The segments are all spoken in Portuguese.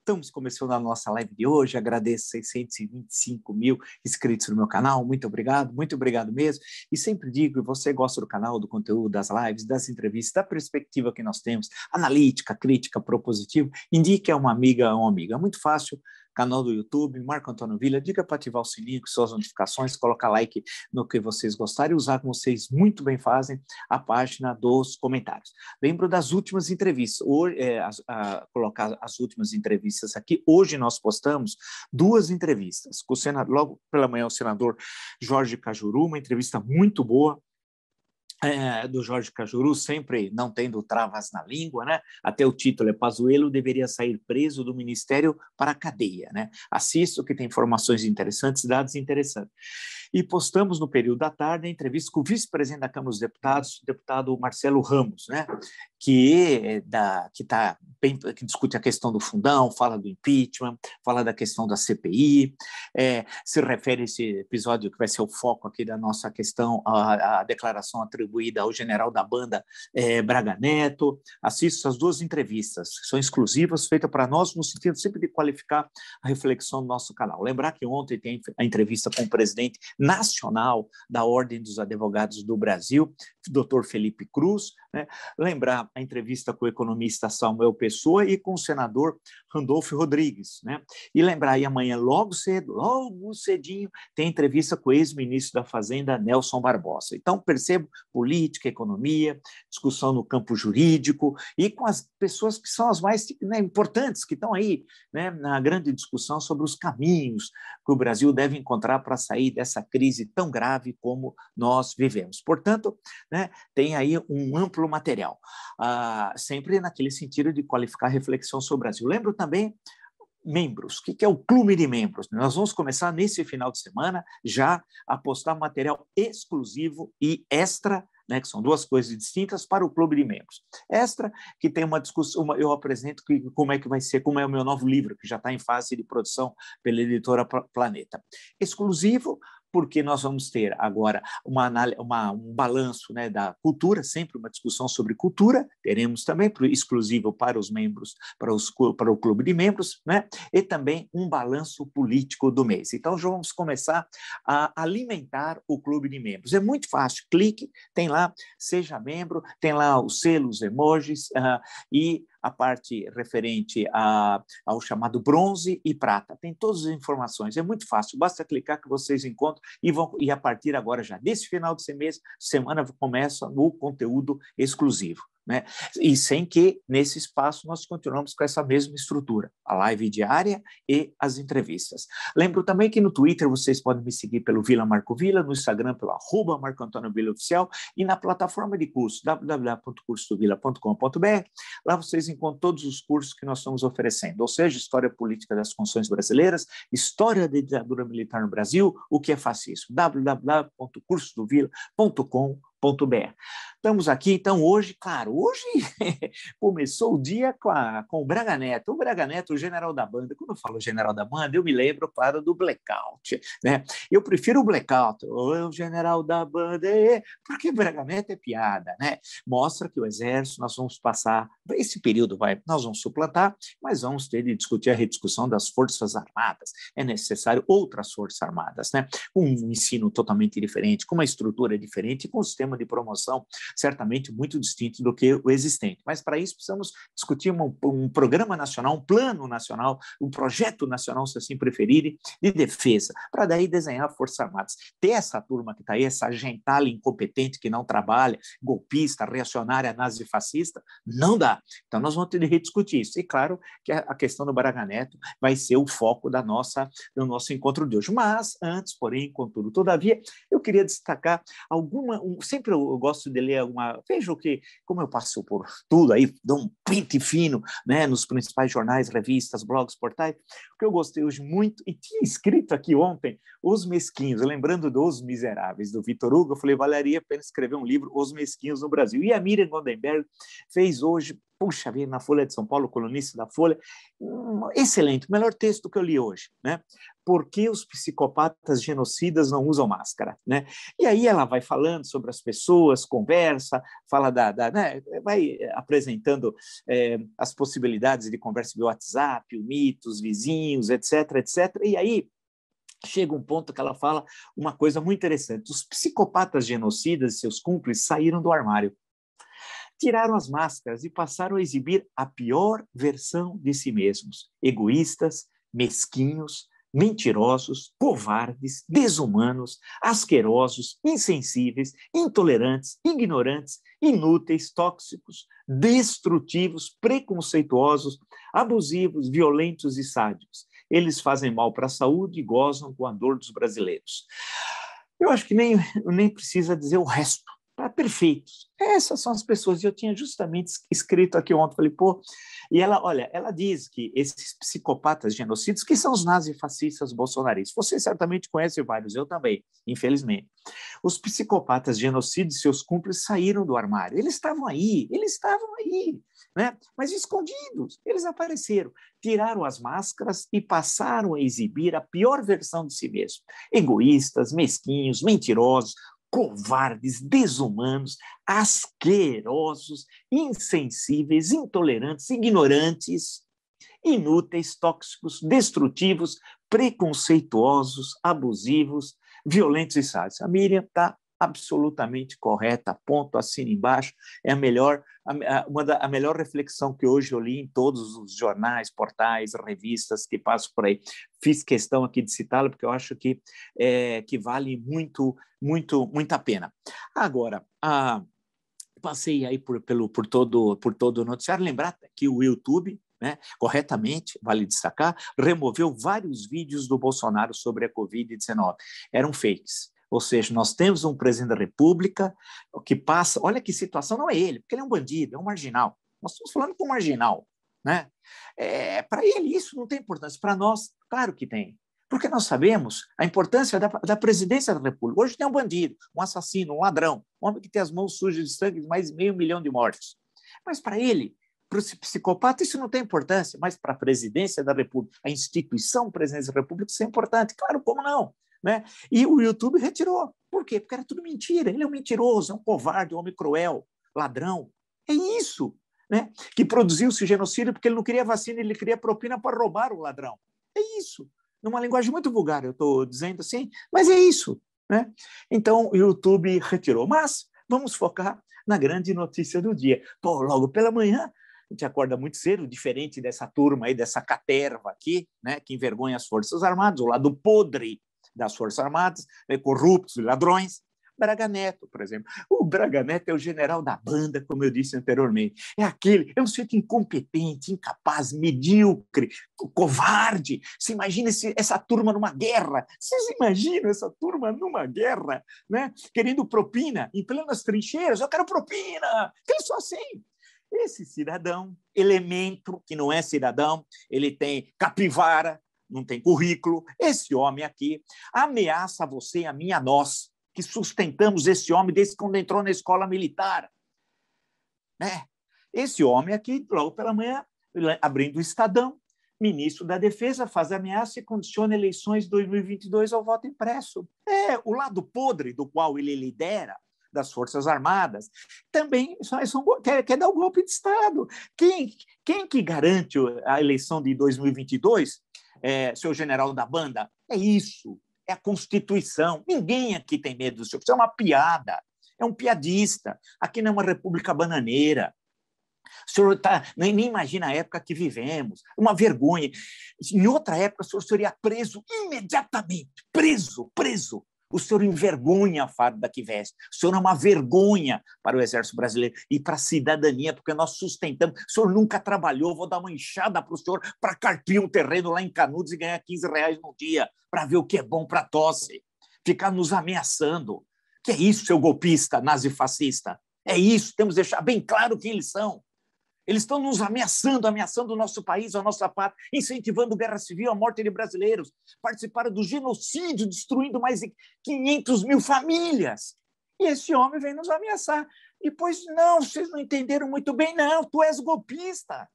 estamos começando a nossa live de hoje. Agradeço 625 mil inscritos no meu canal. Muito obrigado mesmo. E sempre digo, você gosta do canal, do conteúdo, das lives, das entrevistas, da perspectiva que nós temos, analítica, crítica, propositiva, indique a uma amiga ou um amigo. É muito fácil. Canal do YouTube, Marco Antônio Villa, diga para ativar o sininho com suas notificações, colocar like no que vocês gostarem e usar, como vocês muito bem fazem, a página dos comentários. Lembro das últimas entrevistas, hoje, colocar as últimas entrevistas aqui. Hoje nós postamos 2 entrevistas, com o senador, logo pela manhã o senador Jorge Cajuru, uma entrevista muito boa, do Jorge Cajuru, sempre não tendo travas na língua, né? Até o título é Pazuello deveria sair preso do ministério para a cadeia, né? Assisto, que tem informações interessantes, dados interessantes. E postamos no período da tarde a entrevista com o vice-presidente da Câmara dos Deputados, o deputado Marcelo Ramos, né? que discute a questão do fundão, fala do impeachment, fala da questão da CPI, se refere a esse episódio que vai ser o foco aqui da nossa questão, a declaração atribuída ao general da banda Braga Neto. Assisto as 2 entrevistas, que são exclusivas, feitas para nós, no sentido sempre de qualificar a reflexão do nosso canal. Lembrar que ontem tem a entrevista com o presidente nacional da Ordem dos Advogados do Brasil, Dr. Felipe Cruz, né? Lembrar a entrevista com o economista Samuel Pessoa e com o senador Randolfo Rodrigues, né? E lembrar aí amanhã, logo cedinho, tem entrevista com o ex-ministro da Fazenda, Nelson Barbosa. Então, percebo política, economia, discussão no campo jurídico e com as pessoas que são as mais, né, importantes, que estão aí, né, na grande discussão sobre os caminhos que o Brasil deve encontrar para sair dessa crise tão grave como nós vivemos. Portanto, né, tem aí um amplo material, sempre naquele sentido de qualificar a reflexão sobre o Brasil. Lembro também membros. O que é o clube de membros? Nós vamos começar nesse final de semana já a postar material exclusivo e extra, né, que são 2 coisas distintas, para o clube de membros. Extra, que tem uma discussão, eu apresento como é que vai ser, como é o meu novo livro, que já está em fase de produção pela editora Planeta. Exclusivo, porque nós vamos ter agora um balanço, né, da cultura, sempre uma discussão sobre cultura, teremos também exclusivo para os membros, para o clube de membros, né, e também um balanço político do mês. Então, já vamos começar a alimentar o clube de membros. É muito fácil, clique, tem lá, seja membro, tem lá os selos, emojis, e a parte referente ao chamado bronze e prata. Tem todas as informações, é muito fácil, basta clicar que vocês encontram e a partir agora, já desse final de semana, começa o conteúdo exclusivo. Né? E sem que, nesse espaço, nós continuamos com essa mesma estrutura, a live diária e as entrevistas. Lembro também que no Twitter vocês podem me seguir pelo Vila Marco Villa, no Instagram pelo @Marco Antônio Villa Oficial e na plataforma de curso www.cursodovilla.com.br. Lá vocês encontram todos os cursos que nós estamos oferecendo, ou seja, História Política das Constituições Brasileiras, História da Ditadura Militar no Brasil, o que é fascismo, www.cursodovilla.com.br. Estamos aqui, então, hoje começou o dia com o Braga Neto. O Braga Neto, o general da banda. Quando eu falo general da banda, eu me lembro, claro, do Blackout, né? Eu prefiro o Blackout, o general da banda, porque o Braga Neto é piada, né? Mostra que o exército, nós vamos passar, esse período nós vamos suplantar, mas vamos ter de discutir a rediscussão das Forças Armadas. É necessário outras Forças Armadas, né? Com um ensino totalmente diferente, com uma estrutura diferente, com um sistema de promoção certamente muito distinto do que o existente. Mas, para isso, precisamos discutir um programa nacional, um plano nacional, um projeto nacional, se assim preferirem, de defesa, para daí desenhar Forças Armadas. Ter essa turma que está aí, essa gentalha incompetente que não trabalha, golpista, reacionária, nazifascista, não dá. Então, nós vamos ter de rediscutir isso. E, claro, que a questão do Braga Neto vai ser o foco do nosso encontro de hoje. Mas, antes, porém, contudo, todavia, eu queria destacar sempre eu gosto de ler vejo que, como eu passo por tudo aí, dou um pente fino, né, nos principais jornais, revistas, blogs, portais, o que eu gostei hoje muito, e tinha escrito aqui ontem, Os Mesquinhos, lembrando dos Miseráveis, do Victor Hugo, eu falei, valeria a pena escrever um livro, Os Mesquinhos no Brasil. E a Miriam Goldenberg fez hoje, puxa vida, na Folha de São Paulo, colunista da Folha, excelente, o melhor texto que eu li hoje, né? Por que os psicopatas genocidas não usam máscara, né? E aí ela vai falando sobre as pessoas, conversa, fala né? Vai apresentando as possibilidades de conversa via WhatsApp, o mito, os vizinhos, etc, etc. E aí chega um ponto que ela fala uma coisa muito interessante. Os psicopatas genocidas e seus cúmplices saíram do armário, tiraram as máscaras e passaram a exibir a pior versão de si mesmos. Egoístas, mesquinhos, mentirosos, covardes, desumanos, asquerosos, insensíveis, intolerantes, ignorantes, inúteis, tóxicos, destrutivos, preconceituosos, abusivos, violentos e sádicos. Eles fazem mal para a saúde e gozam com a dor dos brasileiros. Eu acho que nem precisa dizer o resto. Tá perfeitos. Essas são as pessoas. Eu tinha justamente escrito aqui ontem, falei, pô, e ela, olha, ela diz que esses psicopatas genocidas, que são os nazifascistas bolsonaristas, você certamente conhece vários, eu também, infelizmente. Os psicopatas genocidas e seus cúmplices saíram do armário. Eles estavam aí, né? Mas escondidos. Eles apareceram, tiraram as máscaras e passaram a exibir a pior versão de si mesmos. Egoístas, mesquinhos, mentirosos, covardes, desumanos, asquerosos, insensíveis, intolerantes, ignorantes, inúteis, tóxicos, destrutivos, preconceituosos, abusivos, violentos e sádicos. A Miriam está absolutamente correta, ponto, assina embaixo, é a melhor reflexão que hoje eu li em todos os jornais, portais, revistas que passam por aí. Fiz questão aqui de citá-la, porque eu acho que vale muito a pena. Agora, passei aí por todo o noticiário, lembrar que o YouTube, né, corretamente, vale destacar, removeu vários vídeos do Bolsonaro sobre a Covid-19. Eram fakes. Ou seja, nós temos um presidente da República que passa... Olha que situação, não é ele, porque ele é um bandido, é um marginal. Nós estamos falando com um marginal, né? Para ele isso não tem importância. Para nós, claro que tem. Porque nós sabemos a importância da presidência da República. Hoje tem um bandido, um assassino, um ladrão, um homem que tem as mãos sujas de sangue de mais de 500 mil de mortes. Mas para ele, para o psicopata, isso não tem importância. Mas para a presidência da República, a instituição presidência da República, isso é importante. Claro, como não? Né? E o YouTube retirou. Por quê? Porque era tudo mentira. Ele é um mentiroso, é um covarde, um homem cruel, ladrão. É isso, né? Que produziu-se o genocídio porque ele não queria vacina, ele queria propina para roubar o ladrão. É isso. Numa linguagem muito vulgar, eu estou dizendo assim, mas é isso, né? Então, o YouTube retirou. Mas vamos focar na grande notícia do dia. Pô, logo pela manhã, a gente acorda muito cedo, diferente dessa turma aí, dessa caterva aqui, né, que envergonha as Forças Armadas, o lado podre das Forças Armadas, corruptos e ladrões. Braga Neto, por exemplo. O Braga Neto é o general da banda, como eu disse anteriormente. É um sujeito incompetente, incapaz, medíocre, covarde. Você imagina essa turma numa guerra? Vocês imaginam essa turma numa guerra, né? Querendo propina, em plenas trincheiras? Eu quero propina! Eles são assim. Esse cidadão, elemento que não é cidadão, ele tem capivara, não tem currículo. Esse homem aqui ameaça você, a mim, a nós, que sustentamos esse homem desde quando entrou na escola militar. Né? Esse homem aqui, logo pela manhã, abrindo o Estadão, ministro da Defesa, faz ameaça e condiciona eleições de 2022 ao voto impresso. O lado podre do qual ele lidera, das Forças Armadas, também quer dar o golpe de Estado. Quem que garante a eleição de 2022? Seu general da banda? É isso. É a Constituição. Ninguém aqui tem medo do senhor. Isso é uma piada. É um piadista. Aqui não é uma república bananeira. O senhor nem imagina a época que vivemos. Uma vergonha. Em outra época, o senhor seria preso imediatamente. Preso. O senhor envergonha a farda que veste. O senhor é uma vergonha para o Exército Brasileiro e para a cidadania, porque nós sustentamos. O senhor nunca trabalhou, vou dar uma enxada para o senhor para carpir um terreno lá em Canudos e ganhar R$15 no dia, para ver o que é bom para a tosse. Ficar nos ameaçando. Que é isso, seu golpista, nazifascista? É isso, temos que deixar bem claro quem eles são. Eles estão nos ameaçando o nosso país, a nossa pátria, incentivando guerra civil, a morte de brasileiros, participaram do genocídio, destruindo mais de 500 mil famílias. E esse homem vem nos ameaçar. Depois, não, vocês não entenderam muito bem, não, tu és golpista.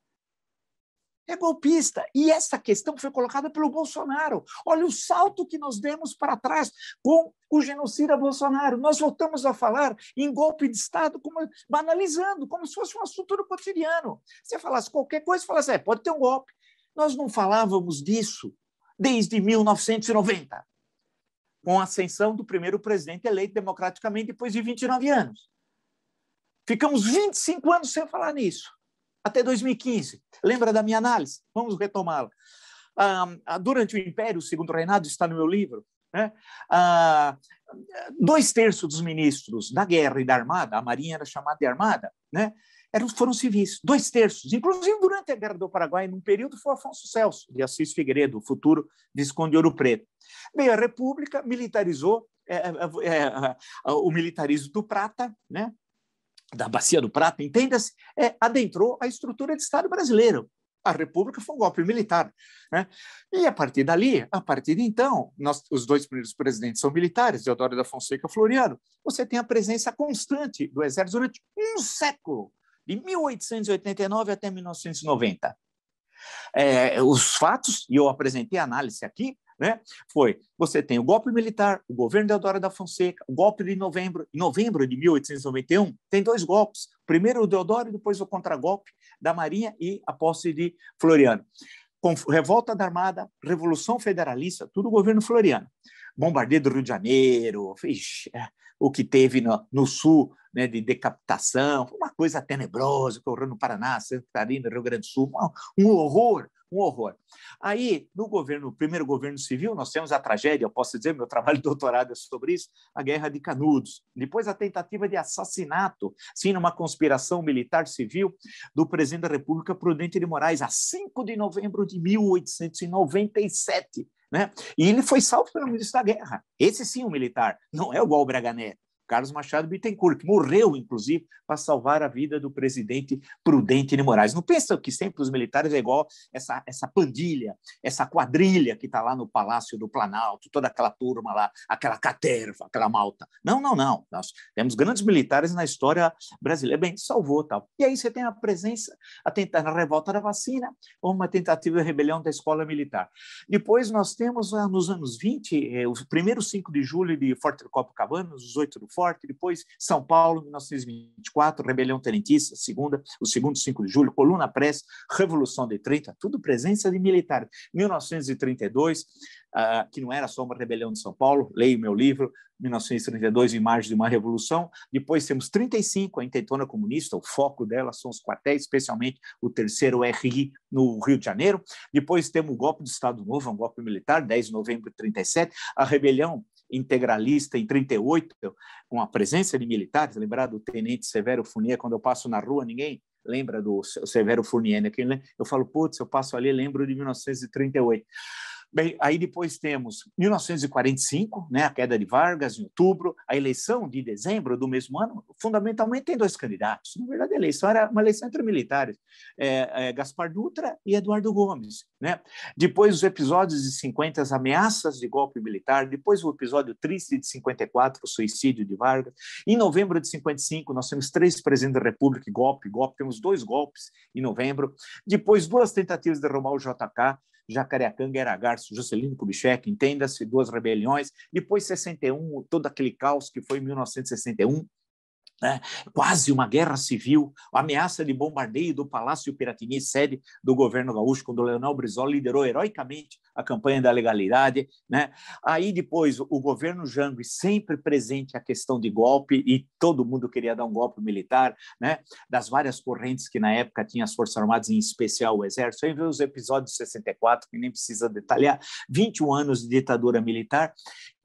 É golpista. E essa questão foi colocada pelo Bolsonaro. Olha o salto que nós demos para trás com o genocida Bolsonaro. Nós voltamos a falar em golpe de Estado, banalizando, como se fosse um assunto do cotidiano. Você falasse qualquer coisa, falasse, pode ter um golpe. Nós não falávamos disso desde 1990, com a ascensão do primeiro presidente eleito democraticamente depois de 29 anos. Ficamos 25 anos sem falar nisso. Até 2015. Lembra da minha análise? Vamos retomá-la. Durante o Império, o Segundo Reinado, está no meu livro, né? 2/3 dos ministros da Guerra e da Armada, a Marinha era chamada de Armada, né? Foram civis, 2/3. Inclusive, durante a Guerra do Paraguai, num período, foi Afonso Celso de Assis Figueiredo, o futuro Visconde de Ouro Preto. Bem, a República militarizou o militarismo do Prata, né? Da Bacia do Prata, entenda-se, adentrou a estrutura de Estado brasileiro. A República foi um golpe militar, né? E a partir de então, os 2 primeiros presidentes são militares, Deodoro da Fonseca e Floriano. Você tem a presença constante do Exército durante um século, de 1889 até 1990. Os fatos, e eu apresentei a análise aqui, né? Você tem o golpe militar, o governo Deodoro da Fonseca, o golpe de novembro, em novembro de 1891, tem 2 golpes, primeiro o Deodoro e depois o contragolpe da Marinha e a posse de Floriano. Com revolta da Armada, Revolução Federalista, tudo o governo Floriano. Bombardeio do Rio de Janeiro, o que teve no sul, né, de decapitação, uma coisa tenebrosa que ocorreu no Paraná, Santa Catarina, Rio Grande do Sul, um horror. Aí, no primeiro governo civil, nós temos a tragédia, eu posso dizer, meu trabalho de doutorado é sobre isso, a Guerra de Canudos. Depois, a tentativa de assassinato, sim, numa conspiração militar civil, do presidente da República, Prudente de Moraes, a 5 de novembro de 1897. Né? E ele foi salvo pelo ministro da Guerra. Esse sim, um militar, não é o Braga Neto. Carlos Machado Bittencourt, que morreu, inclusive, para salvar a vida do presidente Prudente de Moraes. Não pensa que sempre os militares é igual essa pandilha, essa quadrilha que está lá no Palácio do Planalto, toda aquela turma lá, aquela caterva, aquela malta. Não. Nós temos grandes militares na história brasileira. Bem, salvou tal. E aí você tem a presença, na revolta da vacina, ou uma tentativa de rebelião da escola militar. Depois nós temos, nos anos 20, os primeiros 5 de julho de Forte Copacabana, os 8 do Forte, depois São Paulo, 1924, Rebelião Tenentista, o segundo 5 de julho, Coluna Press, Revolução de 30, tudo presença de militares. 1932, que não era só uma rebelião de São Paulo, leio meu livro, 1932, em março de uma revolução. Depois temos 35, a intentona comunista, o foco dela são os quartéis, especialmente o 3º RI no Rio de Janeiro. Depois temos o golpe do Estado Novo, um golpe militar, 10 de novembro de 37, a rebelião integralista em 38, com a presença de militares, lembrar do tenente Severo Fournier, quando eu passo na rua, ninguém lembra do Severo Fournier, né? Eu falo, putz, eu passo ali, lembro de 1938. Bem, aí depois temos 1945, né, a queda de Vargas, em outubro, a eleição de dezembro do mesmo ano, fundamentalmente tem 2 candidatos. Na verdade, a eleição era uma eleição entre militares, Gaspar Dutra e Eduardo Gomes. Né? Depois os episódios de 50, as ameaças de golpe militar, depois o episódio triste de 54, o suicídio de Vargas. Em novembro de 55, nós temos 3 presidentes da República, golpe, temos 2 golpes em novembro. Depois 2 tentativas de derrubar o JK, Jacareacanga, Era Garço, Juscelino Kubitschek, entenda-se, 2 rebeliões, depois 61, todo aquele caos que foi em 1961, né? Quase uma guerra civil, a ameaça de bombardeio do Palácio Piratini, sede do governo gaúcho, quando o Leonel Brizola liderou heroicamente a campanha da legalidade. Né? Aí depois o governo Jango, sempre presente a questão de golpe, e todo mundo queria dar um golpe militar, né? Das várias correntes que na época tinha as Forças Armadas, em especial o Exército. Aí vê os episódios de 64, que nem precisa detalhar, 21 anos de ditadura militar,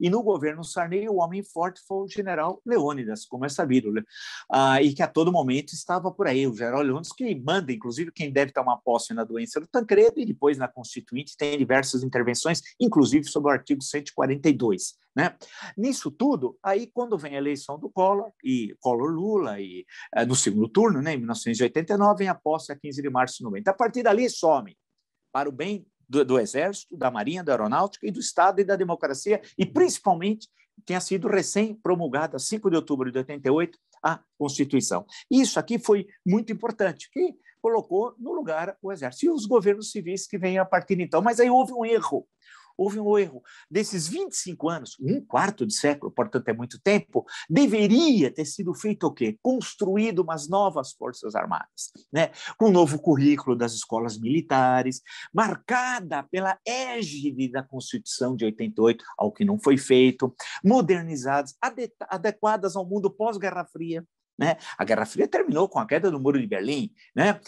e no governo Sarney o homem forte foi o general Leônidas, como é sabido. ditadura, e que a todo momento estava por aí. O general Leônidas que manda, inclusive, quem deve tomar posse na doença do Tancredo, e depois na Constituinte tem diversas intervenções, inclusive sobre o artigo 142. Né? Nisso tudo, aí quando vem a eleição do Collor, e Collor-Lula, e no segundo turno, né, em 1989, vem a posse a 15 de março de 90. A partir dali, some para o bem do Exército, da Marinha, da Aeronáutica e do Estado e da democracia, e principalmente tinha sido recém-promulgada, 5 de outubro de 88, a Constituição. Isso aqui foi muito importante, que colocou no lugar o Exército e os governos civis que vêm a partir de então. Mas aí houve um erro. Houve um erro. Desses 25 anos, um quarto de século, portanto é muito tempo, deveria ter sido feito o quê? Construído umas novas forças armadas, né? Com um novo currículo das escolas militares, marcada pela égide da Constituição de 88, ao que não foi feito, modernizadas, adequadas ao mundo pós-Guerra Fria. Né? A Guerra Fria terminou com a queda do Muro de Berlim. Né?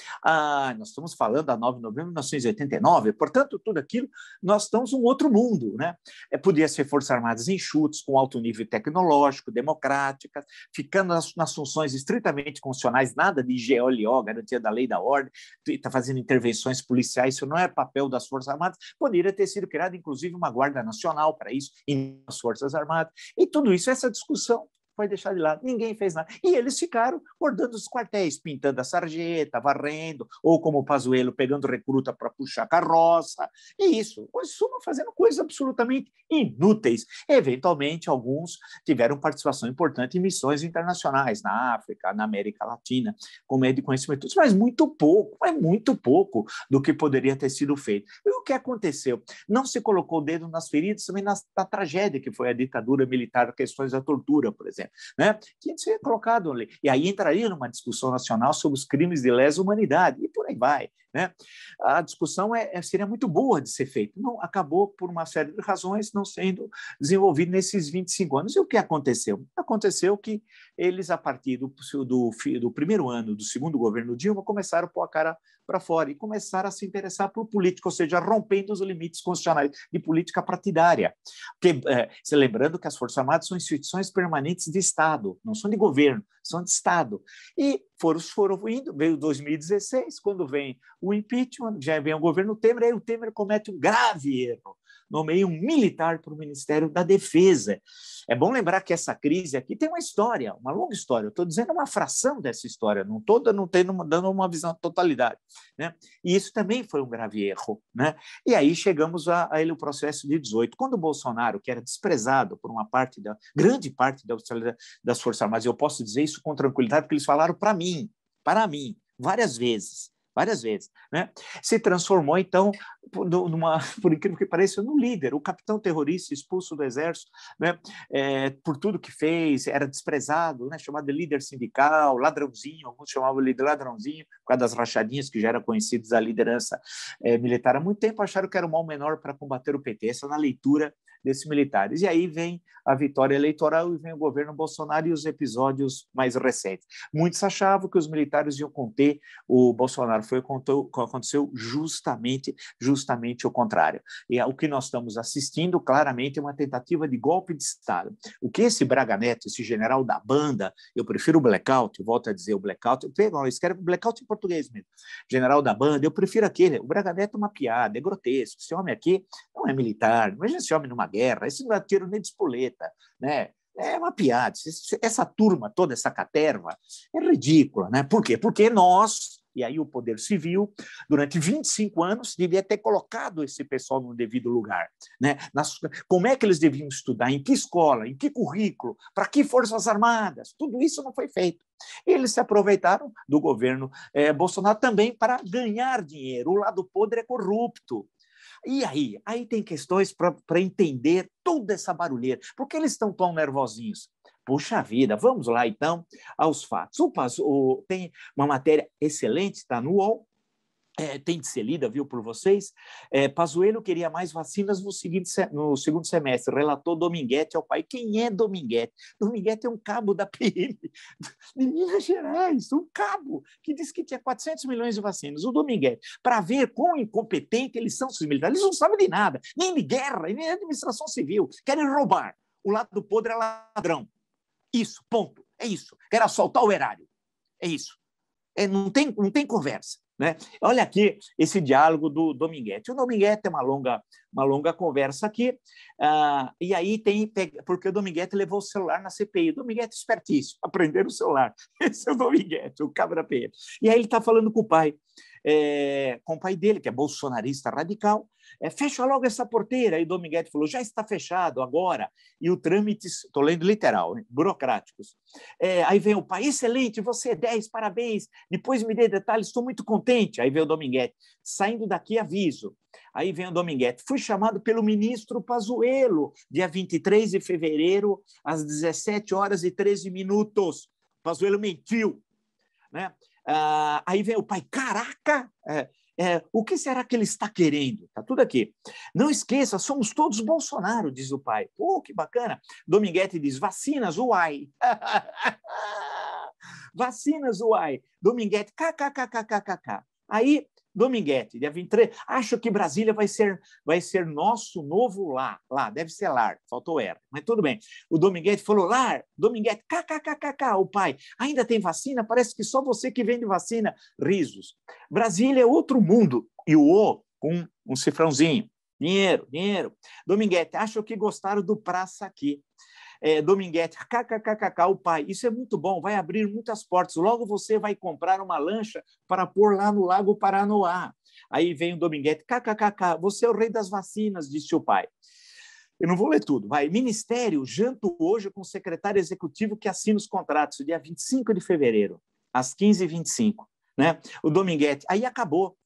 Nós estamos falando da 9 de novembro de 1989, portanto, tudo aquilo, nós estamos em um outro mundo. Né? Podia ser Forças Armadas enxutas, com alto nível tecnológico, democráticas, ficando nas funções estritamente constitucionais, nada de GLO, garantia da lei e da ordem, está fazendo intervenções policiais, isso não é papel das Forças Armadas, poderia ter sido criada, inclusive, uma Guarda Nacional para isso, em as Forças Armadas, e tudo isso, essa discussão foi deixar de lado, ninguém fez nada. E eles ficaram bordando os quartéis, pintando a sarjeta, varrendo, ou como o Pazuello, pegando recruta para puxar carroça, e isso. Em suma, fazendo coisas absolutamente inúteis. Eventualmente, alguns tiveram participação importante em missões internacionais, na África, na América Latina, com meio de conhecimento, mas muito pouco do que poderia ter sido feito. E o que aconteceu? Não se colocou o dedo nas feridas, também na tragédia que foi a ditadura militar, questões da tortura, por exemplo. Né? Tinha que ser colocado ali. E aí entraria numa discussão nacional sobre os crimes de lesa humanidade, e por aí vai. Né? A discussão seria muito boa de ser feita. Não, acabou, por uma série de razões, não sendo desenvolvido nesses 25 anos. E o que aconteceu? Aconteceu que eles, a partir do primeiro ano do segundo governo Dilma, começaram a pôr a cara para fora e começaram a se interessar por política, ou seja, rompendo os limites constitucionais de política partidária. Porque, se lembrando que as Forças Armadas são instituições permanentes de Estado, não são de governo, são de Estado. E foram indo, veio 2016, quando vem o impeachment, já vem o governo Temer, aí o Temer comete um grave erro, nomeia um militar para o Ministério da Defesa. É bom lembrar que essa crise aqui tem uma história, uma longa história. Eu estou dizendo uma fração dessa história, não estou dando uma visão totalidade. Né? E isso também foi um grave erro. Né? E aí chegamos a ele o processo de 18. Quando o Bolsonaro, que era desprezado por uma grande parte das Forças Armadas, eu posso dizer isso com tranquilidade, porque eles falaram para mim, várias vezes, né? Se transformou, então, por incrível que pareça, no líder, o capitão terrorista expulso do exército, né? Por tudo que fez, era desprezado, né? Chamado de líder sindical, ladrãozinho, alguns chamavam ele de ladrãozinho, por causa das rachadinhas que já eram conhecidas da liderança militar há muito tempo, acharam que era o mal menor para combater o PT, essa na leitura desses militares. E aí vem a vitória eleitoral e vem o governo Bolsonaro e os episódios mais recentes. Muitos achavam que os militares iam conter o Bolsonaro, aconteceu justamente o contrário. E o que nós estamos assistindo, claramente, é uma tentativa de golpe de Estado. O que esse Braga Neto, esse general da banda, eu prefiro o Blackout, eu volto a dizer o Blackout, escreve Blackout em português mesmo, general da banda, eu prefiro aquele. O Braga Neto é uma piada, é grotesco. Esse homem aqui não é militar, imagina esse homem numa guerra, esse não dá tiro nem de espoleta, né? É uma piada. Essa turma toda, essa caterva, é ridícula, né? Por quê? Porque nós, e aí o Poder Civil, durante 25 anos, devia ter colocado esse pessoal no devido lugar. Né? Como é que eles deviam estudar? Em que escola? Em que currículo? Para que Forças Armadas? Tudo isso não foi feito. Eles se aproveitaram do governo Bolsonaro também para ganhar dinheiro. O lado podre é corrupto. E aí tem questões para entender toda essa barulheira. Por que eles estão tão nervosinhos? Puxa vida, vamos lá então aos fatos. Tem uma matéria excelente, está no UOL, tem de ser lida, viu, por vocês. Pazuello queria mais vacinas no segundo semestre, relatou Dominguete ao pai. Quem é Dominguete? Dominguete é um cabo da PM de Minas Gerais, um cabo que disse que tinha 400 milhões de vacinas. O Dominguete, para ver quão incompetente eles são, esses militares, eles não sabem de nada, nem de guerra, nem de administração civil, querem roubar. O lado podre é ladrão. Isso, ponto. É isso. Quero assaltar o erário. É isso. Não tem conversa. Né? Olha aqui esse diálogo do Dominguete. O Dominguete é uma longa conversa aqui, e aí porque o Dominguete levou o celular na CPI. O Dominguete é espertíssimo, aprender o celular. Esse é o Dominguete, o cabra peia. E aí ele está falando com o pai dele, que é bolsonarista radical, fecha logo essa porteira. Aí o Dominguete falou, já está fechado agora, e o trâmite, estou lendo literal, né? Burocráticos. Aí vem o pai, excelente, você é 10, parabéns, depois me dê detalhes, estou muito contente. Aí vem o Dominguete, saindo daqui aviso. Aí vem o Dominguete, fui chamado pelo ministro Pazuello, dia 23 de fevereiro, às 17h13. Pazuello mentiu, né? Aí vem o pai, caraca, o que será que ele está querendo? Está tudo aqui. Não esqueça, somos todos Bolsonaro, diz o pai. Pô, que bacana. Dominguete diz, vacinas, uai. Vacinas, uai. Dominguete, kkkkkk. Aí, Dominguete, dia 23, acho que Brasília vai ser nosso novo lar. Lá, deve ser lar, faltou R, mas tudo bem. O Dominguete falou, lar, Dominguete, kkkk, o pai, ainda tem vacina? Parece que só você que vende vacina. Risos. Brasília é outro mundo. E o O com um cifrãozinho. Dinheiro, dinheiro. Dominguete, acho que gostaram do praça aqui. Dominguete, kkkk, o pai, isso é muito bom, vai abrir muitas portas, logo você vai comprar uma lancha para pôr lá no Lago Paranoá. Aí vem o Dominguete, kkkk, você é o rei das vacinas, disse o pai. Eu não vou ler tudo, vai. Ministério, janto hoje com o secretário executivo que assina os contratos, dia 25 de fevereiro, às 15h25, né? O Dominguete, aí acabou.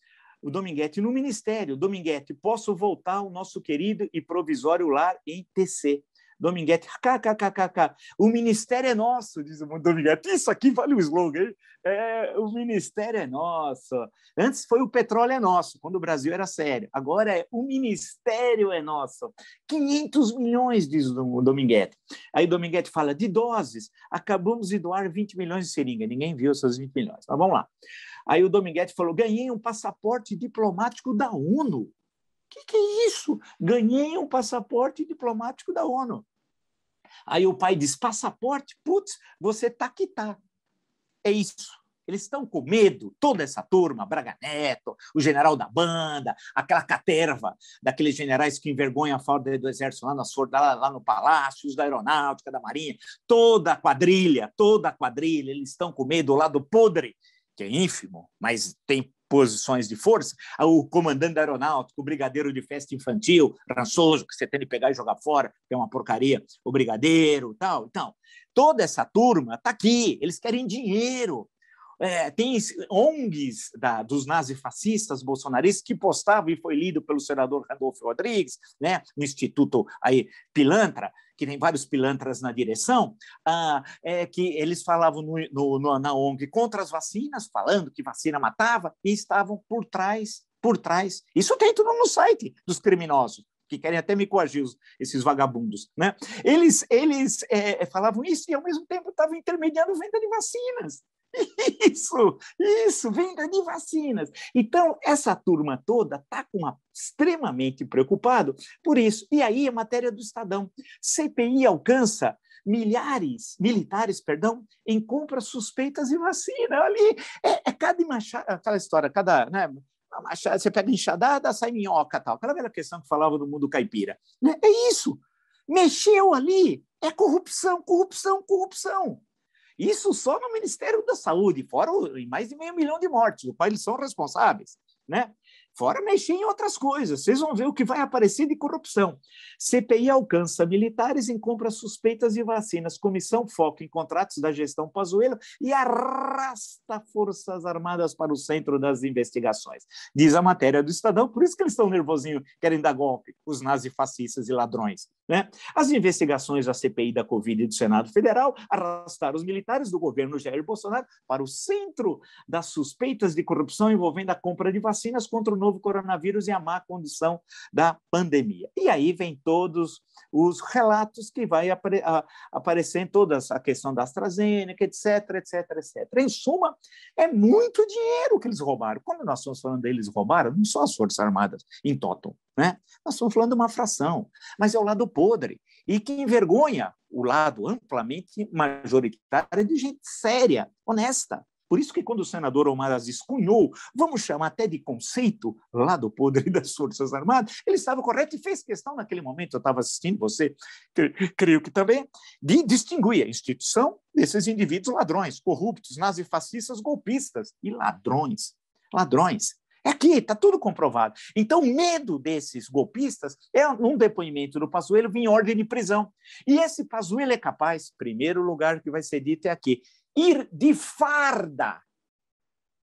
O Dominguete no Ministério, Dominguete, posso voltar ao nosso querido e provisório lar em TC. Dominguete, kkkk, o ministério é nosso, diz o Dominguete. Isso aqui vale o slogan, hein? O ministério é nosso. Antes foi o petróleo é nosso, quando o Brasil era sério. Agora é o ministério é nosso. 500 milhões, diz o Dominguete. Aí o Dominguete fala, de doses, acabamos de doar 20 milhões de seringa. Ninguém viu essas 20 milhões. Mas vamos lá. Aí o Dominguete falou, ganhei um passaporte diplomático da ONU. Que é isso? Ganhei um passaporte diplomático da ONU. Aí o pai diz, passaporte? Putz, você tá que tá. É isso. Eles estão com medo, toda essa turma, Braga Neto, o general da banda, aquela caterva daqueles generais que envergonham a farda do exército lá no palácio, os da aeronáutica, da marinha, toda a quadrilha, eles estão com medo, o lado podre, que é ínfimo, mas tem posições de força, o comandante da aeronáutica, o brigadeiro de festa infantil, rançoso, que você tem de pegar e jogar fora, que é uma porcaria, o brigadeiro, tal. Então, toda essa turma está aqui, eles querem dinheiro. Tem ONGs dos nazifascistas bolsonaristas que postavam, e foi lido pelo senador Randolfo Rodrigues, né, no Instituto aí, Pilantra, que tem vários pilantras na direção, que eles falavam na ONG contra as vacinas, falando que vacina matava, e estavam por trás. Isso tem tudo no site dos criminosos, que querem até me coagir, esses vagabundos, né? Eles falavam isso e, ao mesmo tempo, estavam intermediando venda de vacinas. Isso, venda de vacinas. Então, essa turma toda está extremamente preocupado por isso. E aí, a matéria do Estadão. CPI alcança militares, em compras suspeitas de vacina. Ali, cada machado, aquela história, né, machado, você pega enxadada, sai minhoca, tal. Aquela velha questão que falava do mundo caipira. Né? É isso. Mexeu ali, é corrupção. Isso só no Ministério da Saúde, fora mais de 500 mil de mortes, do qual eles são responsáveis, né? Fora mexer em outras coisas. Vocês vão ver o que vai aparecer de corrupção. CPI alcança militares em compras suspeitas de vacinas. Comissão foca em contratos da gestão Pazuello e arrasta Forças Armadas para o centro das investigações. Diz a matéria do Estadão, por isso que eles estão nervosinhos, querem dar golpe, os nazifascistas e ladrões. Né? As investigações da CPI da Covid e do Senado Federal arrastaram os militares do governo Jair Bolsonaro para o centro das suspeitas de corrupção envolvendo a compra de vacinas contra o novo coronavírus e a má condição da pandemia. E aí vem todos os relatos que vai aparecer em toda a questão da AstraZeneca, etc, etc, etc. Em suma, é muito dinheiro que eles roubaram. Quando nós estamos falando deles roubaram, não são as Forças Armadas em total, né? Nós estamos falando de uma fração, mas é o lado podre e que envergonha o lado amplamente majoritário de gente séria, honesta. Por isso que quando o senador Omar Aziz cunhou, vamos chamar até de conceito, lado podre das Forças Armadas, ele estava correto e fez questão naquele momento, eu estava assistindo, você, creio que também, de distinguir a instituição desses indivíduos ladrões, corruptos, nazifascistas, golpistas e ladrões. Ladrões. É aqui, está tudo comprovado. Então, o medo desses golpistas é um depoimento do Pazuello em ordem de prisão. E esse Pazuello é capaz, primeiro lugar que vai ser dito é aqui, ir de farda,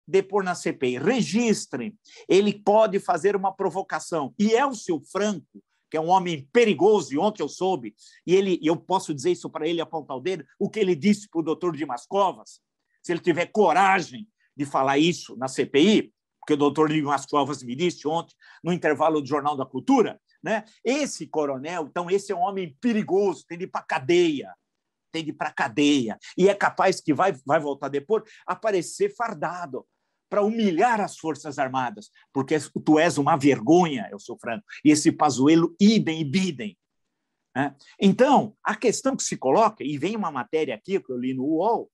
depor na CPI, registrem, ele pode fazer uma provocação. E Elcio Franco, que é um homem perigoso, e ontem eu soube, e eu posso dizer isso para ele, apontar o dedo, o que ele disse para o doutor Dimas Covas, se ele tiver coragem de falar isso na CPI, porque o doutor Dimas Covas me disse ontem, no intervalo do Jornal da Cultura, né? Esse coronel, então, esse é um homem perigoso, tem de ir para a cadeia, tem de ir para a cadeia, e é capaz que vai voltar depois, aparecer fardado para humilhar as Forças Armadas, porque tu és uma vergonha, Elcio Franco, e esse Pazuello, idem e bidem. Né? Então, a questão que se coloca, e vem uma matéria aqui que eu li no UOL,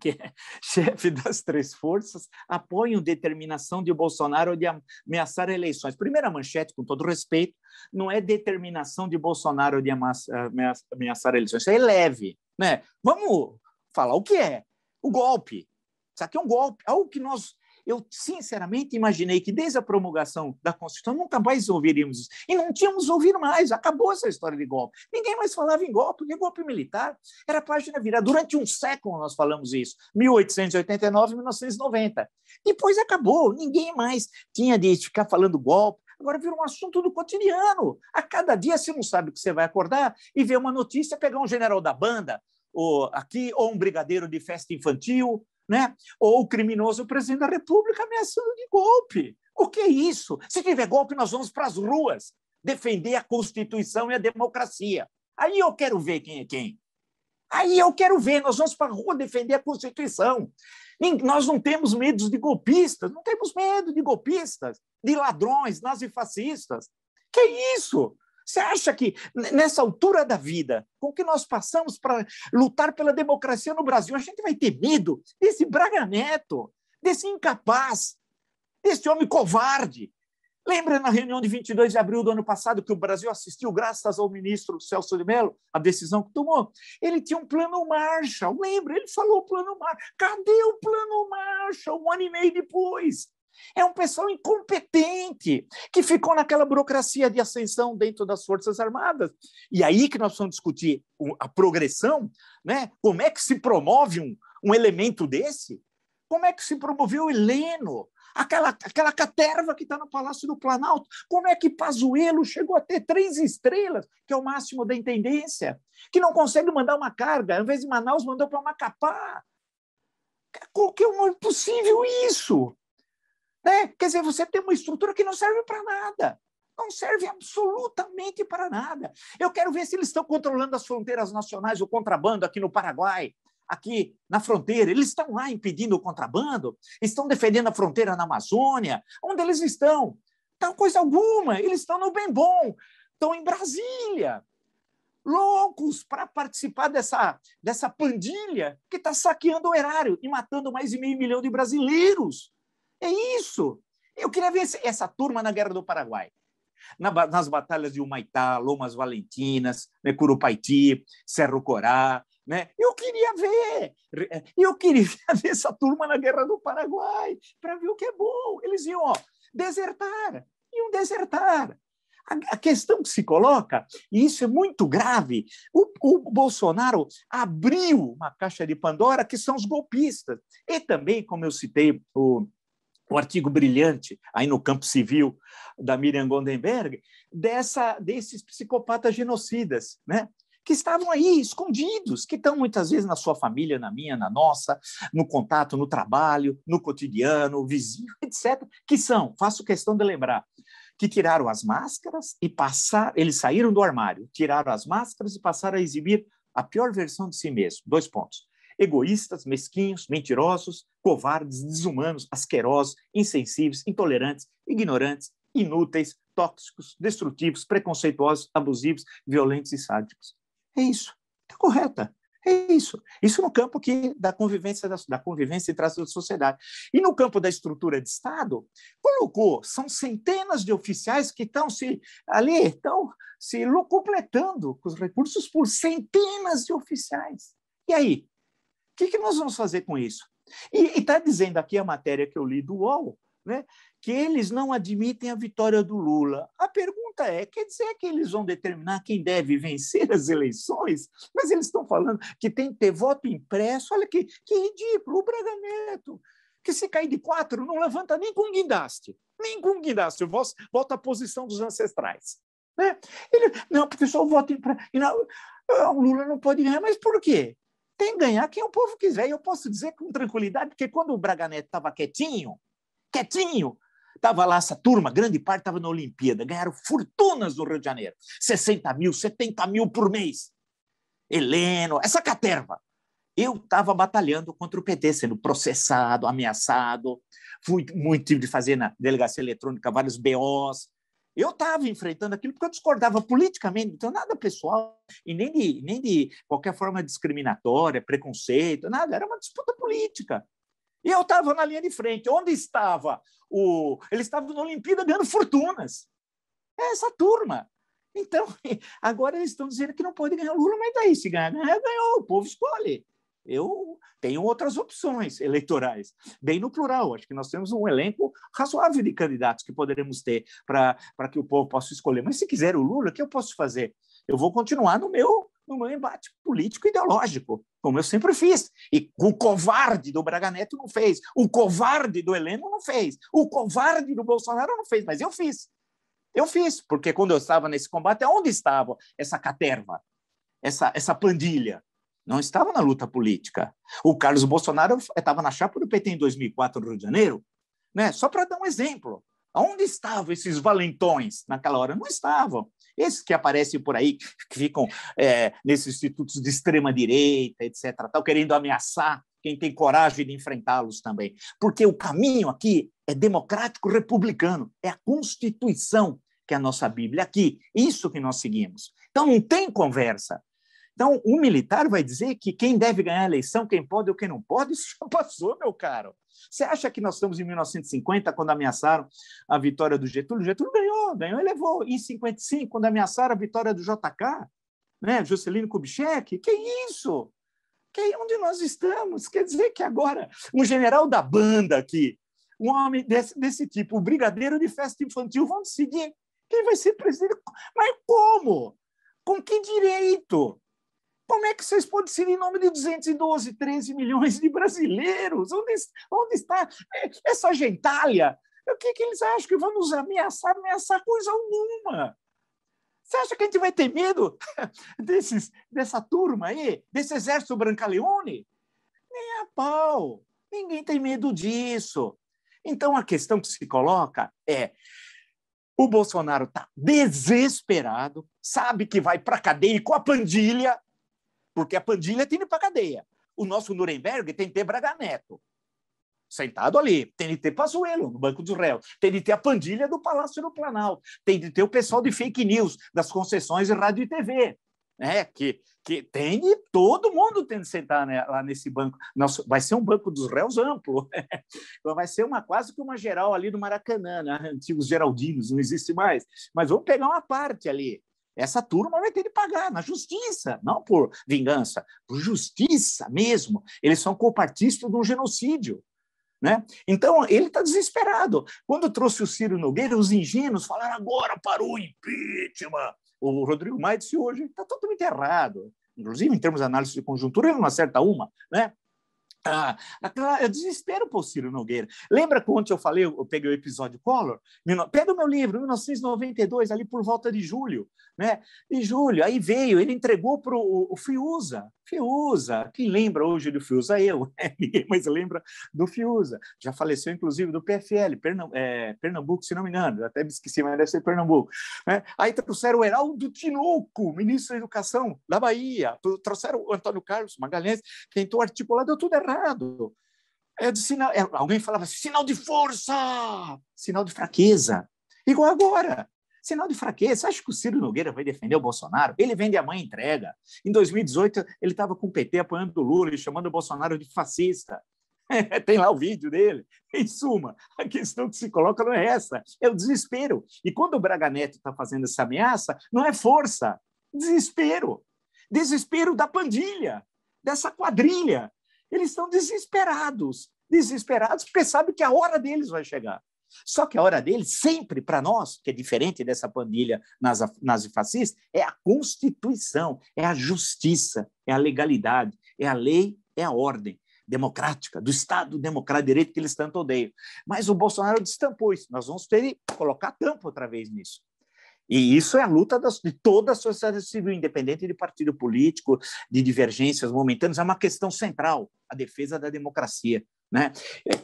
que é chefe das três forças, apoiam determinação de Bolsonaro de ameaçar eleições. Primeira manchete, com todo respeito, não é determinação de Bolsonaro de ameaçar eleições, isso é leve. Né? Vamos falar o que é. O golpe. Isso aqui é um golpe, algo que eu sinceramente imaginei que desde a promulgação da Constituição nunca mais ouviríamos isso. E não tínhamos ouvido mais, acabou essa história de golpe. Ninguém mais falava em golpe, porque golpe militar era página virada. Durante um século nós falamos isso, 1889, 1990. Depois acabou, ninguém mais tinha de ficar falando golpe. Agora virou um assunto do cotidiano. A cada dia você não sabe o que você vai acordar e ver uma notícia, pegar um general da banda, ou um brigadeiro de festa infantil, né? Ou o criminoso presidente da República ameaçando de golpe. O que é isso? Se tiver golpe, nós vamos para as ruas defender a Constituição e a democracia. Aí eu quero ver quem é quem. Aí eu quero ver, nós vamos para a rua defender a Constituição. Nós não temos medo de golpistas, não temos medo de golpistas, de ladrões, nazifascistas. Que é isso? Você acha que, nessa altura da vida, com o que nós passamos para lutar pela democracia no Brasil, a gente vai ter medo desse Braga Neto, desse incapaz, desse homem covarde? Lembra na reunião de 22 de abril do ano passado que o Brasil assistiu, graças ao ministro Celso de Mello, a decisão que tomou? Ele tinha um plano Marshall, lembra? Ele falou o plano Marshall. Cadê o plano Marshall? 1 ano e meio depois. É um pessoal incompetente que ficou naquela burocracia de ascensão dentro das Forças Armadas. E aí que nós vamos discutir a progressão, né? Como é que se promove um elemento desse? Como é que se promoveu o Heleno? Aquela caterva que está no Palácio do Planalto. Como é que Pazuello chegou a ter 3 estrelas, que é o máximo da intendência, que não consegue mandar uma carga, ao invés de Manaus, mandou para Macapá? Que é possível isso? Né? Quer dizer, você tem uma estrutura que não serve para nada. Não serve absolutamente para nada. Eu quero ver se eles estão controlando as fronteiras nacionais, o contrabando aqui no Paraguai, aqui na fronteira. Eles estão lá impedindo o contrabando? Estão defendendo a fronteira na Amazônia? Onde eles estão? Não, coisa alguma. Eles estão no bem bom. Estão em Brasília. Loucos para participar dessa pandilha que está saqueando o erário e matando mais de 500 mil de brasileiros. É isso. Eu queria ver essa turma na Guerra do Paraguai, nas batalhas de Humaitá, Lomas Valentinas, né, Curupaiti, Cerro Corá. Né? Eu queria ver essa turma na Guerra do Paraguai, para ver o que é bom. Eles iam desertar. A questão que se coloca, e isso é muito grave, o Bolsonaro abriu uma caixa de Pandora, que são os golpistas. E também, como eu citei o artigo brilhante aí no Campo Civil da Miriam Gondenberg, desses psicopatas genocidas, né? que estavam aí escondidos, que estão muitas vezes na sua família, na minha, na nossa, no contato, no trabalho, no cotidiano, vizinho, etc., que são, faço questão de lembrar, que tiraram as máscaras e eles saíram do armário, tiraram as máscaras e passaram a exibir a pior versão de si mesmo. 2 pontos. Egoístas, mesquinhos, mentirosos, covardes, desumanos, asquerosos, insensíveis, intolerantes, ignorantes, inúteis, tóxicos, destrutivos, preconceituosos, abusivos, violentos e sádicos. É isso. Está correta. É isso. Isso no campo da convivência e traços da sociedade. E no campo da estrutura de Estado, colocou, são centenas de oficiais que estão se locupletando com os recursos por centenas de oficiais. E aí? O que nós vamos fazer com isso? E está dizendo aqui a matéria que eu li do UOL, né, que eles não admitem a vitória do Lula. A pergunta é, quer dizer que eles vão determinar quem deve vencer as eleições? Mas eles estão falando que tem que ter voto impresso. Olha que ridículo, o Braga Neto, que se cair de 4 não levanta nem com guindaste, volta à posição dos ancestrais. Né? Não, porque só o voto impresso. O Lula não pode ganhar, mas por quê? Tem que ganhar quem o povo quiser. E eu posso dizer com tranquilidade, porque quando o Braga Neto estava quietinho, estava lá essa turma, grande parte estava na Olimpíada, ganharam fortunas no Rio de Janeiro, 60 mil, 70 mil por mês. Heleno, essa caterva. Eu estava batalhando contra o PT, sendo processado, ameaçado, tive de fazer na delegacia eletrônica vários BOs. Eu estava enfrentando aquilo porque eu discordava politicamente, então nada pessoal, e nem de qualquer forma discriminatória, preconceito, nada, era uma disputa política. E eu estava na linha de frente. Onde estava Eles estavam na Olimpíada ganhando fortunas. É essa turma. Então, agora eles estão dizendo que não pode ganhar o Lula, mas daí, se ganhar, ganhou, o povo escolhe. Eu tenho outras opções eleitorais, bem no plural. Acho que nós temos um elenco razoável de candidatos que poderemos ter para que o povo possa escolher. Mas se quiser o Lula, o que eu posso fazer? Eu vou continuar no meu embate político ideológico, como eu sempre fiz. E o covarde do Braga Neto não fez, o covarde do Heleno não fez, o covarde do Bolsonaro não fez, mas eu fiz. Eu fiz, porque quando eu estava nesse combate, onde estava essa caterva, essa pandilha? Não estava na luta política. O Carlos Bolsonaro estava na chapa do PT em 2004, no Rio de Janeiro, né? Só para dar um exemplo. Onde estavam esses valentões naquela hora? Não estavam. Esses que aparecem por aí, que ficam nesses institutos de extrema-direita, etc., estão querendo ameaçar quem tem coragem de enfrentá-los também. Porque o caminho aqui é democrático-republicano, é a Constituição, que é a nossa Bíblia aqui, isso que nós seguimos. Então, não tem conversa. Então, o militar vai dizer que quem deve ganhar a eleição, quem pode ou quem não pode, isso já passou, meu caro. Você acha que nós estamos em 1950, quando ameaçaram a vitória do Getúlio? Getúlio ganhou e levou. Em 55, quando ameaçaram a vitória do JK, né, Juscelino Kubitschek, que isso? Onde nós estamos? Quer dizer que agora um general da banda aqui, um homem desse tipo, o brigadeiro de festa infantil, vão decidir quem vai ser presidente. Mas como? Com que direito? Como é que vocês podem ser em nome de 212, 13 milhões de brasileiros? Onde está essa gentalha? O que eles acham que vão nos ameaçar? Ameaçar coisa alguma. Você acha que a gente vai ter medo dessa turma aí? Desse exército Brancaleone? Nem a pau. Ninguém tem medo disso. Então, a questão que se coloca é: o Bolsonaro está desesperado, sabe que vai para a cadeia com a pandilha, porque a pandilha tem que ir para a cadeia. O nosso Nuremberg tem que ter Braga Neto sentado ali, tem de ter Pazuello no banco dos réus, tem de ter a pandilha do Palácio do Planalto, tem de ter o pessoal de fake news, das concessões de rádio e TV, né? que tem de todo mundo tem de sentar, né, lá nesse banco. Nossa, vai ser um banco dos réus amplo, vai ser quase que uma geral ali do Maracanã, né? Antigos geraldinos, não existe mais, mas vamos pegar uma parte ali. Essa turma vai ter de pagar na justiça, não por vingança, por justiça mesmo. Eles são copartícipes de um genocídio. Né? Então, ele está desesperado. Quando trouxe o Ciro Nogueira, os ingênuos falaram: agora parou o impeachment. O Rodrigo Maia disse hoje: está totalmente errado. Inclusive, em termos de análise de conjuntura, ele não acerta uma. Né? É desespero para o Ciro Nogueira. Lembra quando eu falei, eu peguei o episódio Collor? Pega o meu livro, 1992, ali por volta de julho. Né? De julho, aí veio, ele entregou para o Fiuza. Fiuza, quem lembra hoje do Fiuza? Eu, ninguém mais lembra do Fiuza. Já faleceu, inclusive, do PFL, Pernambuco, se não me engano, até me esqueci, mas deve ser Pernambuco. Né? Aí trouxeram o Heraldo Tinoco, ministro da Educação da Bahia, trouxeram o Antônio Carlos Magalhães, tentou articular, deu tudo errado. Alguém falava sinal de força, sinal de fraqueza. Igual agora. Sinal de fraqueza. Você acha que o Ciro Nogueira vai defender o Bolsonaro? Ele vende a mãe e entrega. Em 2018, ele estava com o PT apoiando o Lula e chamando o Bolsonaro de fascista. Tem lá o vídeo dele. Em suma, a questão que se coloca não é essa, é o desespero. E quando o Braga Neto está fazendo essa ameaça, não é força, desespero. Desespero da pandilha, dessa quadrilha. Eles estão desesperados, porque sabem que a hora deles vai chegar. Só que a hora deles, sempre para nós, que é diferente dessa pandilha nazifascista, é a Constituição, é a justiça, é a legalidade, é a lei, é a ordem democrática, do Estado democrático de direito que eles tanto odeiam. Mas o Bolsonaro destampou isso. Nós vamos ter que colocar tampa outra vez nisso. E isso é a luta de toda a sociedade civil, independente de partido político, de divergências momentâneas, é uma questão central, a defesa da democracia. Né?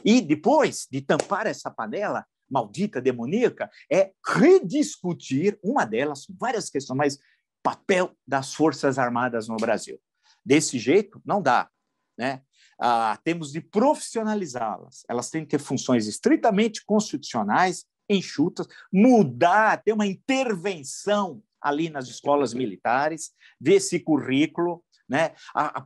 E depois de tampar essa panela maldita, demoníaca, é rediscutir uma delas, várias questões, mas papel das Forças Armadas no Brasil. Desse jeito, não dá. Né? Temos de profissionalizá-las. Elas têm que ter funções estritamente constitucionais, enxutas, mudar, ter uma intervenção ali nas escolas militares, desse currículo, né? a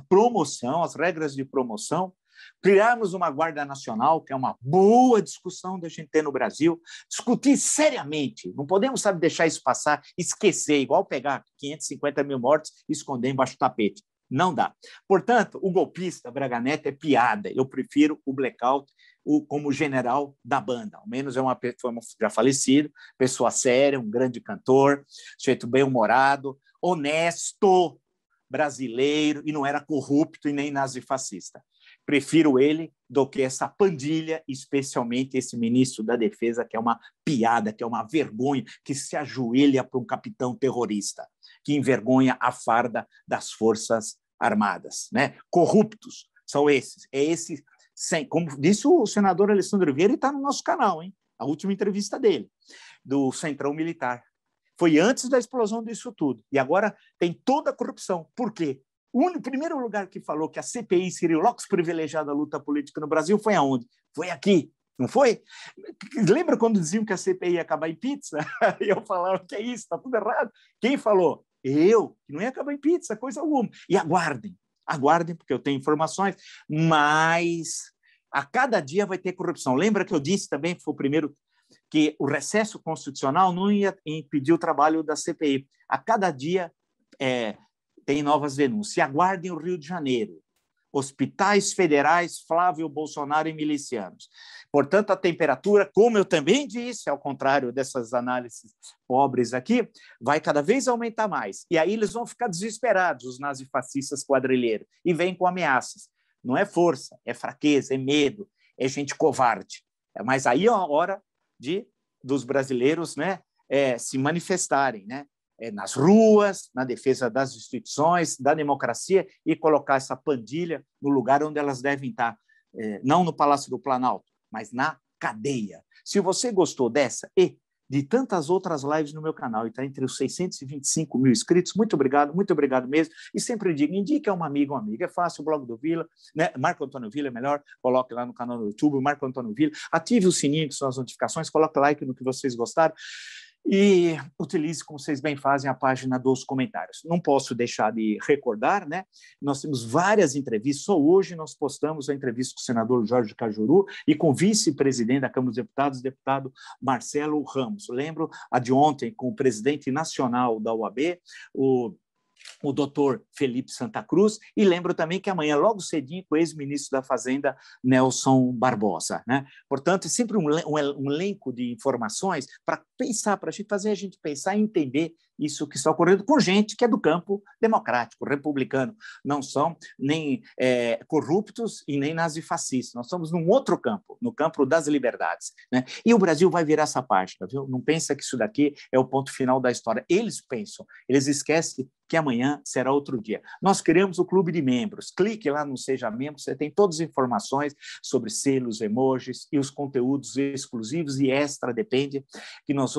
promoção, as regras de promoção, criarmos uma Guarda Nacional, que é uma boa discussão da gente ter no Brasil, discutir seriamente, não podemos, sabe, deixar isso passar, esquecer, igual pegar 550 mil mortos e esconder embaixo do tapete. Não dá. Portanto, o golpista Braga Neto é piada. Eu prefiro o Blackout como general da banda. Ao menos foi já falecido, pessoa séria, um grande cantor, sujeito bem-humorado, honesto, brasileiro, e não era corrupto e nem nazifascista. Prefiro ele do que essa pandilha, especialmente esse ministro da Defesa, que é uma piada, que é uma vergonha, que se ajoelha para um capitão terrorista, que envergonha a farda das Forças Armadas. Né? Corruptos são esses. É esse, como disse o senador Alessandro Vieira, e está no nosso canal, hein? A última entrevista dele, do Centrão Militar. Foi antes da explosão disso tudo. E agora tem toda a corrupção. Por quê? O primeiro lugar que falou que a CPI seria o locus privilegiado da luta política no Brasil foi aonde? Foi aqui, não foi? Lembra quando diziam que a CPI ia acabar em pizza? E eu falava, que é isso, está tudo errado. Quem falou? Eu, que não ia acabar em pizza, coisa alguma. E aguardem, porque eu tenho informações, mas a cada dia vai ter corrupção. Lembra que eu disse também, foi o primeiro, que o recesso constitucional não ia impedir o trabalho da CPI. A cada dia tem novas denúncias. E aguardem o Rio de Janeiro. Hospitais federais, Flávio Bolsonaro e milicianos. Portanto, a temperatura, como eu também disse, ao contrário dessas análises pobres aqui, vai cada vez aumentar mais. E aí eles vão ficar desesperados, os nazifascistas quadrilheiros, e vêm com ameaças. Não é força, é fraqueza, é medo, é gente covarde. Mas aí é a hora dos brasileiros, né, se manifestarem, né? Nas ruas, na defesa das instituições, da democracia, e colocar essa pandilha no lugar onde elas devem estar, não no Palácio do Planalto, mas na cadeia. Se você gostou dessa e de tantas outras lives no meu canal e está entre os 625 mil inscritos, muito obrigado mesmo. E sempre digo, indique a uma amiga ou amiga. É fácil, o blog do Vila, né? Marco Antônio Vila é melhor, coloque lá no canal do YouTube, Marco Antônio Vila, ative o sininho que são as notificações, coloque like no que vocês gostaram. E utilize, como vocês bem fazem, a página dos comentários. Não posso deixar de recordar, né? Nós temos várias entrevistas. Só hoje nós postamos a entrevista com o senador Jorge Cajuru e com o vice-presidente da Câmara dos Deputados, deputado Marcelo Ramos. Lembro a de ontem com o presidente nacional da OAB, o o doutor Felipe Santa Cruz, e lembro também que amanhã, logo cedinho, com o ex-ministro da Fazenda, Nelson Barbosa, né? Portanto, é sempre um elenco de informações para pensar, para fazer a gente pensar e entender isso que está ocorrendo com gente que é do campo democrático, republicano. Não são nem corruptos e nem nazifascistas. Nós estamos num outro campo, no campo das liberdades, né? E o Brasil vai virar essa página, viu? Não pensa que isso daqui é o ponto final da história. Eles pensam, eles esquecem que amanhã será outro dia. Nós criamos o clube de membros. Clique lá no Seja Membro, você tem todas as informações sobre selos, emojis e os conteúdos exclusivos e extra, depende, que nós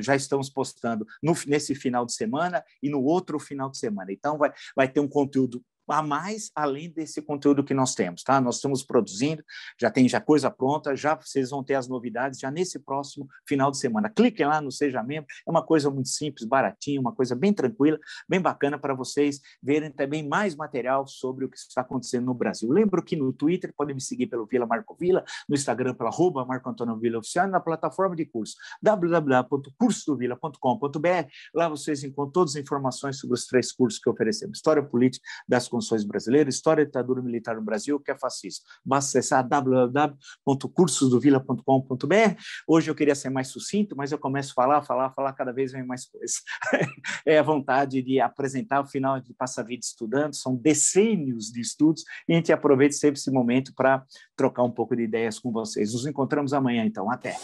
já estamos postando nesse final de semana e no outro final de semana. Então, vai ter um conteúdo a mais além desse conteúdo que nós temos, tá? Nós estamos produzindo, já tem coisa pronta, já vocês vão ter as novidades já nesse próximo final de semana. Cliquem lá no Seja Membro, é uma coisa muito simples, baratinha, uma coisa bem tranquila, bem bacana para vocês verem também mais material sobre o que está acontecendo no Brasil. Lembro que no Twitter podem me seguir pelo Vila Marco Vila, no Instagram pelo @Marco Antônio Vila Oficial e na plataforma de curso www.cursodovila.com.br. Lá vocês encontram todas as informações sobre os 3 cursos que oferecemos: História Política das Constituições Brasileiras, História da Ditadura Militar no Brasil, o que é fascismo. Basta acessar www.cursosdovila.com.br. Hoje eu queria ser mais sucinto, mas eu começo a falar, cada vez vem mais coisa. É a vontade de apresentar o final de Passa a Vida Estudando, são decênios de estudos, e a gente aproveita sempre esse momento para trocar um pouco de ideias com vocês. Nos encontramos amanhã, então. Até!